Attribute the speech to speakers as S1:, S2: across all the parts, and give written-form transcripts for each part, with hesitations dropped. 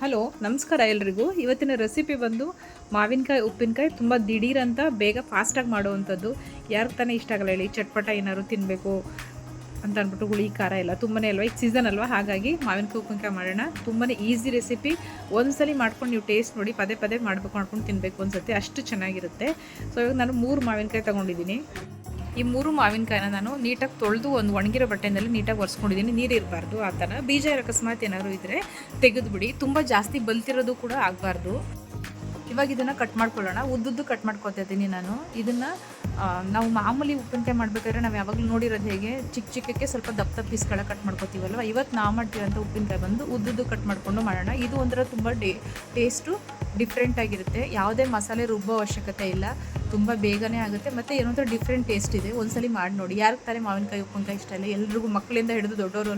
S1: Hello ನಮಸ್ಕಾರ ಎಲ್ರಿಗೂ. ಇವತ್ತಿನ ರೆಸಿಪಿ ಬಂದು ಮಾವಿನಕಾಯಿ ಉಪ್ಪಿನಕಾಯಿ. ತುಂಬ ದಿಢೀರಂತ ಬೇಗ ಫಾಸ್ಟಾಗಿ ಮಾಡುವಂಥದ್ದು. ಯಾರಿಗೆ ತಾನೇ ಇಷ್ಟ ಆಗಲ್ಲ ಹೇಳಿ, ಚಟ್ಪಟ ಏನಾದ್ರು ತಿನ್ನಬೇಕು ಅಂತ ಅಂದ್ಬಿಟ್ಟು ಹುಳಿ ಖಾರ ಎಲ್ಲ ತುಂಬಾ ಅಲ್ವಾ, ಈಗ ಸೀಸನ್ ಅಲ್ವಾ, ಹಾಗಾಗಿ ಮಾವಿನಕಾಯಿ ಉಪ್ಪಿನಕಾಯಿ ಮಾಡೋಣ. ತುಂಬಾ ಈಸಿ ರೆಸಿಪಿ. ಒಂದ್ಸಲಿ ಮಾಡ್ಕೊಂಡು ನೀವು ಟೇಸ್ಟ್ ನೋಡಿ, ಪದೇ ಪದೇ ಮಾಡ್ಕೊಂಡು ತಿನ್ನಬೇಕು ಅನ್ಸುತ್ತೆ, ಅಷ್ಟು ಚೆನ್ನಾಗಿರುತ್ತೆ. ಸೊ ಇವಾಗ ನಾನು 3 ಮಾವಿನಕಾಯಿ ತೊಗೊಂಡಿದ್ದೀನಿ. ಈ 3 ಮಾವಿನಕಾಯಿನ ನಾನು ನೀಟಾಗಿ ತೊಳೆದು ಒಂದು ಒಣಗಿರೋ ಬಟ್ಟೆಯಲ್ಲಿ ನೀಟಾಗಿ ಒರೆಸ್ಕೊಂಡಿದ್ದೀನಿ. ನೀರು ಇರಬಾರ್ದು. ಆ ಥರ ಬೀಜ ಅಕಸ್ಮಾತ್ ಏನಾದ್ರು ಇದ್ದರೆ ತೆಗೆದುಬಿಡಿ. ತುಂಬ ಜಾಸ್ತಿ ಬಲ್ತಿರೋದು ಕೂಡ ಆಗಬಾರ್ದು. ಇವಾಗ ಇದನ್ನು ಕಟ್ ಮಾಡ್ಕೊಳ್ಳೋಣ. ಉದ್ದುದ್ದು ಕಟ್ ಮಾಡ್ಕೊತಾ ಇದ್ದೀನಿ ನಾನು. ಇದನ್ನು ನಾವು ಮಾಮೂಲಿ ಉಪ್ಪಿನಕಾಯಿ ಮಾಡಬೇಕಾದ್ರೆ ನಾವು ಯಾವಾಗಲೂ ನೋಡಿರೋದು ಹೇಗೆ ಚಿಕ್ಕಕ್ಕೆ ಸ್ವಲ್ಪ ದಪ್ಪ ಪೀಸ್ಗಳ ಕಟ್ ಮಾಡ್ಕೊತೀವಲ್ವ, ಇವತ್ತು ನಾವು ಮಾಡ್ತೀವಂಥ ಉಪ್ಪಿನಕಾಯಿ ಬಂದು ಉದ್ದುದ್ದು ಕಟ್ ಮಾಡಿಕೊಂಡು ಮಾಡೋಣ. ಇದು ಒಂಥರ ತುಂಬ ಟೇಸ್ಟು ಡಿಫ್ರೆಂಟ್ ಆಗಿರುತ್ತೆ. ಯಾವುದೇ ಮಸಾಲೆ ರುಬ್ಬೋ ಅವಶ್ಯಕತೆ ಇಲ್ಲ, ತುಂಬ ಬೇಗನೆ ಆಗುತ್ತೆ, ಮತ್ತು ಏನೊಂಥರ ಡಿಫ್ರೆಂಟ್ ಟೇಸ್ಟ್ ಇದೆ. ಒಂದ್ಸಲಿ ಮಾಡಿ ನೋಡಿ. ಯಾರಿಗೆ ತಾನೇ ಮಾವಿನಕಾಯಿ ಉಪ್ಪಿನಕಾಯಿ ಇಷ್ಟ ಇಲ್ಲ, ಎಲ್ರಿಗೂ, ಮಕ್ಕಳಿಂದ ಹಿಡಿದು ದೊಡ್ಡವರು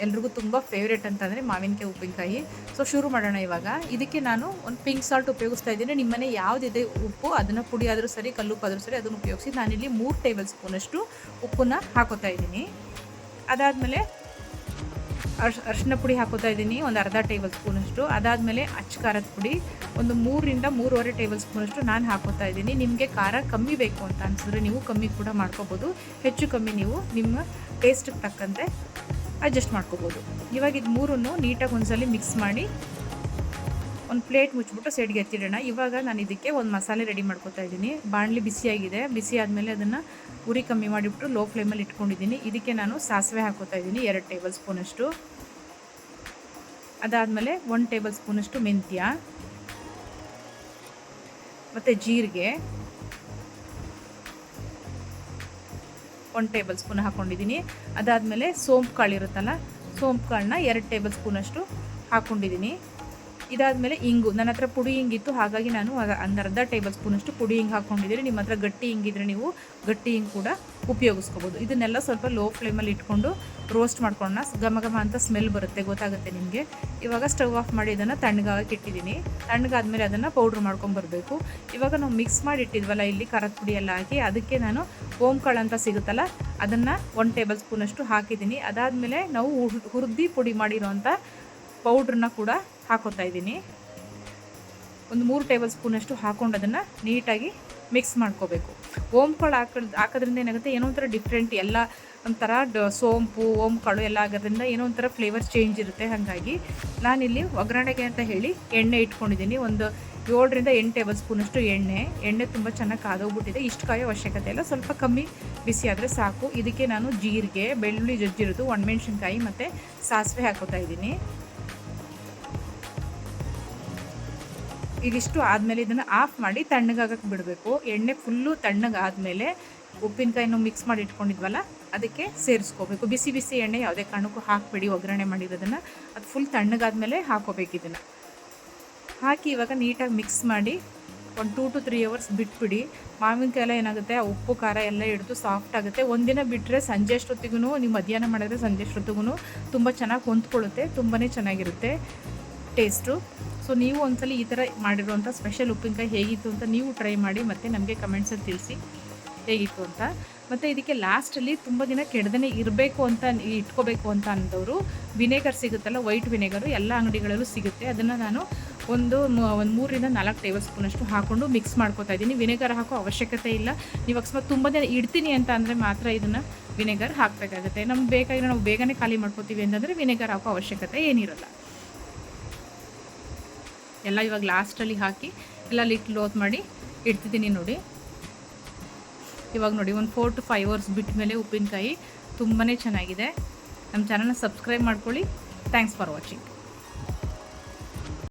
S1: ಎಲ್ರಿಗೂ ತುಂಬ ಫೇವ್ರೇಟ್ ಅಂತಂದರೆ ಮಾವಿನಕಾಯಿ ಉಪ್ಪಿನಕಾಯಿ. ಸೊ ಶುರು ಮಾಡೋಣ. ಇವಾಗ ಇದಕ್ಕೆ ನಾನು ಒಂದು ಪಿಂಕ್ ಸಾಲ್ಟ್ ಉಪಯೋಗಿಸ್ತಾ ಇದ್ದೀನಿ. ನಿಮ್ಮನೆ ಯಾವುದಿದೆ ಉಪ್ಪು ಅದನ್ನು ಪುಡಿ ಆದರೂ ಸರಿ, ಕಲ್ಲುಪ್ಪಾದರೂ ಸರಿ ಅದನ್ನು ಉಪಯೋಗಿಸಿ. ನಾನಿಲ್ಲಿ 3 ಟೇಬಲ್ ಸ್ಪೂನಷ್ಟು ಉಪ್ಪನ್ನು ಹಾಕೋತಾ ಇದ್ದೀನಿ. ಅದಾದಮೇಲೆ ಅರಿಶಿನ ಪುಡಿ ಹಾಕೋತಾ ಇದ್ದೀನಿ, ಒಂದು ಅರ್ಧ ಟೇಬಲ್ ಸ್ಪೂನಷ್ಟು. ಅದಾದಮೇಲೆ ಅಚ್ಚ ಖಾರದ ಪುಡಿ ಒಂದು 3 ರಿಂದ 3.5 ಟೇಬಲ್ ಸ್ಪೂನಷ್ಟು ನಾನು ಹಾಕೋತಾ ಇದ್ದೀನಿ. ನಿಮಗೆ ಖಾರ ಕಮ್ಮಿ ಬೇಕು ಅಂತ ಅನಿಸಿದ್ರೆ ನೀವು ಕಮ್ಮಿ ಕೂಡ ಮಾಡ್ಕೋಬೋದು. ಹೆಚ್ಚು ಕಮ್ಮಿ ನೀವು ನಿಮ್ಮ ಟೇಸ್ಟಿಗೆ ತಕ್ಕಂತೆ ಅಡ್ಜಸ್ಟ್ ಮಾಡ್ಕೋಬೋದು. ಇವಾಗ ಇದು 3 ನೀಟಾಗಿ ಒಂದ್ಸಲಿ ಮಿಕ್ಸ್ ಮಾಡಿ ಒಂದು ಪ್ಲೇಟ್ ಮುಚ್ಚಿಬಿಟ್ಟು ಸೈಡ್ಗೆ ಎತ್ತಿಡೋಣ. ಇವಾಗ ನಾನು ಇದಕ್ಕೆ ಒಂದು ಮಸಾಲೆ ರೆಡಿ ಮಾಡ್ಕೊತಾ ಇದ್ದೀನಿ. ಬಾಣಲಿ ಬಿಸಿಯಾಗಿದೆ. ಬಿಸಿ ಆದಮೇಲೆ ಅದನ್ನು ಉರಿ ಕಮ್ಮಿ ಮಾಡಿಬಿಟ್ಟು ಲೋ ಫ್ಲೇಮಲ್ಲಿ ಇಟ್ಕೊಂಡಿದ್ದೀನಿ. ಇದಕ್ಕೆ ನಾನು ಸಾಸಿವೆ ಹಾಕೋತಾ ಇದ್ದೀನಿ 2 ಟೇಬಲ್ ಸ್ಪೂನಷ್ಟು. ಅದಾದಮೇಲೆ 1 ಟೇಬಲ್ ಸ್ಪೂನಷ್ಟು ಮೆಂತ್ಯ ಮತ್ತು ಜೀರಿಗೆ 1 ಟೇಬಲ್ ಸ್ಪೂನ್ ಹಾಕ್ಕೊಂಡಿದ್ದೀನಿ. ಅದಾದಮೇಲೆ ಸೋಂಪು ಕಾಳು ಇರುತ್ತಲ್ಲ, ಸೋಂಪು ಕಾಳನ್ನ 2 ಟೇಬಲ್ ಸ್ಪೂನಷ್ಟು ಹಾಕ್ಕೊಂಡಿದ್ದೀನಿ. ಇದಾದಮೇಲೆ ಇಂಗು, ನನ್ನ ಹತ್ರ ಪುಡಿ ಹಿಂಗಿತ್ತು, ಹಾಗಾಗಿ ನಾನು ಒಂದು ಅರ್ಧ ಟೇಬಲ್ ಸ್ಪೂನಷ್ಟು ಪುಡಿ ಹಿಂಗೆ ಹಾಕ್ಕೊಂಡಿದ್ದೀನಿ. ನಿಮ್ಮ ಹತ್ರ ಗಟ್ಟಿ ಹಿಂಗಿದ್ರೆ ನೀವು ಗಟ್ಟಿ ಹಿಂಗೆ ಕೂಡ ಉಪಯೋಗಿಸ್ಕೋಬೋದು. ಇದನ್ನೆಲ್ಲ ಸ್ವಲ್ಪ ಲೋ ಫ್ಲೇಮಲ್ಲಿ ಇಟ್ಕೊಂಡು ರೋಸ್ಟ್ ಮಾಡ್ಕೊಳ್ಳೋಣ. ಘಮ ಅಂತ ಸ್ಮೆಲ್ ಬರುತ್ತೆ, ಗೊತ್ತಾಗುತ್ತೆ ನಿಮಗೆ. ಇವಾಗ ಸ್ಟವ್ ಆಫ್ ಮಾಡಿ ಇದನ್ನು ತಣ್ಣಗಾಗಕ್ಕೆ ಇಟ್ಟಿದ್ದೀನಿ. ತಣ್ಣಗಾದ್ಮೇಲೆ ಅದನ್ನು ಪೌಡ್ರ್ ಮಾಡ್ಕೊಂಬರಬೇಕು. ಇವಾಗ ನಾವು ಮಿಕ್ಸ್ ಮಾಡಿ ಇಟ್ಟಿದ್ವಲ್ಲ ಇಲ್ಲಿ ಖಾರದ ಪುಡಿ ಎಲ್ಲ ಹಾಕಿ, ಅದಕ್ಕೆ ನಾನು ಓಂಕಾಳು ಅಂತ ಸಿಗುತ್ತಲ್ಲ ಅದನ್ನು 1 ಟೇಬಲ್ ಸ್ಪೂನಷ್ಟು ಹಾಕಿದ್ದೀನಿ. ಅದಾದಮೇಲೆ ನಾವು ಹುರಿದು ಪುಡಿ ಮಾಡಿರೋಂಥ ಪೌಡ್ರನ್ನ ಕೂಡ ಹಾಕೋತಾ ಇದ್ದೀನಿ. ಒಂದು 3 ಟೇಬಲ್ ಸ್ಪೂನಷ್ಟು ಹಾಕೊಂಡು ಅದನ್ನು ನೀಟಾಗಿ ಮಿಕ್ಸ್ ಮಾಡ್ಕೋಬೇಕು. ಓಂಕಾಳು ಹಾಕೋದ್ರಿಂದ ಏನಾಗುತ್ತೆ, ಏನೋ ಒಂಥರ ಡಿಫ್ರೆಂಟ್, ಎಲ್ಲ ಒಂಥರ ಸೋಂಪು ಓಂಕಾಳು ಎಲ್ಲ ಆಗೋದ್ರಿಂದ ಏನೋ ಒಂಥರ ಫ್ಲೇವರ್ ಚೇಂಜ್ ಇರುತ್ತೆ. ಹಾಗಾಗಿ ನಾನಿಲ್ಲಿ ಒಗ್ಗರಣೆಗೆ ಅಂತ ಹೇಳಿ ಎಣ್ಣೆ ಇಟ್ಕೊಂಡಿದ್ದೀನಿ. ಒಂದು 7 ರಿಂದ 8 ಟೇಬಲ್ ಸ್ಪೂನಷ್ಟು ಎಣ್ಣೆ ತುಂಬ ಚೆನ್ನಾಗಿ ಕಾದೋಗ್ಬಿಟ್ಟಿದೆ. ಇಷ್ಟು ಕಾಯೋ ಅವಶ್ಯಕತೆ ಇಲ್ಲ, ಸ್ವಲ್ಪ ಕಮ್ಮಿ ಬಿಸಿ ಆದರೆ ಸಾಕು. ಇದಕ್ಕೆ ನಾನು ಜೀರಿಗೆ, ಬೆಳ್ಳುಳ್ಳಿ ಜಜ್ಜಿರೋದು, ಒಣಮೆಣ್ಸಿನ್ಕಾಯಿ ಮತ್ತು ಸಾಸಿವೆ ಹಾಕೋತಾ ಇದ್ದೀನಿ. ಇದಿಷ್ಟು ಆದಮೇಲೆ ಇದನ್ನು ಆಫ್ ಮಾಡಿ ತಣ್ಣಗಾಗಕ್ಕೆ ಬಿಡಬೇಕು. ಎಣ್ಣೆ ಫುಲ್ಲು ತಣ್ಣಗಾದಮೇಲೆ ಉಪ್ಪಿನಕಾಯಿನೂ ಮಿಕ್ಸ್ ಮಾಡಿ ಇಟ್ಕೊಂಡಿದ್ವಲ್ಲ ಅದಕ್ಕೆ ಸೇರಿಸ್ಕೋಬೇಕು. ಬಿಸಿ ಎಣ್ಣೆ ಯಾವುದೇ ಕಾರಣಕ್ಕೂ ಹಾಕಬೇಡಿ. ಒಗ್ಗರಣೆ ಮಾಡಿರೋದನ್ನು ಅದು ಫುಲ್ ತಣ್ಣಗಾದ್ಮೇಲೆ ಹಾಕೋಬೇಕು. ಇದನ್ನು ಹಾಕಿ ಇವಾಗ ನೀಟಾಗಿ ಮಿಕ್ಸ್ ಮಾಡಿ ಒಂದು 2 to 3 ಅವರ್ಸ್ ಬಿಟ್ಬಿಡಿ. ಮಾವಿನಕಾಯಿ ಎಲ್ಲ ಏನಾಗುತ್ತೆ, ಆ ಉಪ್ಪು ಖಾರ ಎಲ್ಲ ಹಿಡಿದು ಸಾಫ್ಟ್ ಆಗುತ್ತೆ. ಒಂದಿನ ಬಿಟ್ಟರೆ ಸಂಜೆ ಅಷ್ಟೊತ್ತಿಗೂ, ನೀವು ಮಧ್ಯಾಹ್ನ ಮಾಡಿದ್ರೆ ಸಂಜೆ ಅಷ್ಟೊತ್ತಿಗೂ ತುಂಬ ಚೆನ್ನಾಗಿ ಹೊಂದ್ಕೊಳ್ಳುತ್ತೆ. ತುಂಬಾ ಚೆನ್ನಾಗಿರುತ್ತೆ ಟೇಸ್ಟು. ಸೊ ನೀವು ಒಂದ್ಸಲ ಈ ಥರ ಮಾಡಿರುವಂಥ ಸ್ಪೆಷಲ್ ಉಪ್ಪಿನಕಾಯಿ ಹೇಗಿತ್ತು ಅಂತ ನೀವು ಟ್ರೈ ಮಾಡಿ, ಮತ್ತು ನಮಗೆ ಕಮೆಂಟ್ಸಲ್ಲಿ ತಿಳಿಸಿ ಹೇಗಿತ್ತು ಅಂತ. ಮತ್ತು ಇದಕ್ಕೆ ಲಾಸ್ಟಲ್ಲಿ ತುಂಬ ದಿನ ಕೆಡದೇ ಇರಬೇಕು ಅಂತ ಇಟ್ಕೋಬೇಕು ಅಂತ ಅಂದವರು ವಿನೆಗರ್ ಸಿಗುತ್ತಲ್ಲ, ವೈಟ್ ವಿನೆಗರು ಎಲ್ಲ ಅಂಗಡಿಗಳಲ್ಲೂ ಸಿಗುತ್ತೆ. ಅದನ್ನು ನಾನು ಒಂದು 3 ರಿಂದ 4 ಟೇಬಲ್ ಸ್ಪೂನಷ್ಟು ಹಾಕ್ಕೊಂಡು ಮಿಕ್ಸ್ ಮಾಡ್ಕೋತಾ ಇದ್ದೀನಿ. ವಿನೆಗರ್ ಹಾಕೋ ಅವಶ್ಯಕತೆ ಇಲ್ಲ. ನೀವು ಅಕಸ್ಮಾತ್ ತುಂಬ ದಿನ ಇಡ್ತೀನಿ ಅಂತ ಅಂದರೆ ಮಾತ್ರ ಇದನ್ನು ವಿನೆಗರ್ ಹಾಕಬೇಕಾಗುತ್ತೆ. ನಮ್ಗೆ ಬೇಕಾಗಿರೋ ನಾವು ಬೇಗನೆ ಖಾಲಿ ಮಾಡ್ಕೋತೀವಿ ಅಂತಂದರೆ ವಿನೆಗರ್ ಹಾಕೋ ಅವಶ್ಯಕತೆ ಏನಿರಲ್ಲ. ಎಲ್ಲ ಇವಾಗ ಲಾಸ್ಟಲ್ಲಿ ಹಾಕಿ ಎಲ್ಲ ಲಿಡ್ ಕ್ಲೋಸ್ ಮಾಡಿ ಇಡ್ತಿದ್ದೀನಿ ನೋಡಿ. ಇವಾಗ ನೋಡಿ ಒಂದು 4 to 5 ಅವರ್ಸ್ ಬಿಟ್ಟ ಮೇಲೆ ಉಪ್ಪಿನಕಾಯಿ ತುಂಬಾ ಚೆನ್ನಾಗಿದೆ. ನಮ್ಮ ಚಾನಲ್ನ ಸಬ್ಸ್ಕ್ರೈಬ್ ಮಾಡ್ಕೊಳ್ಳಿ. Thanks for watching.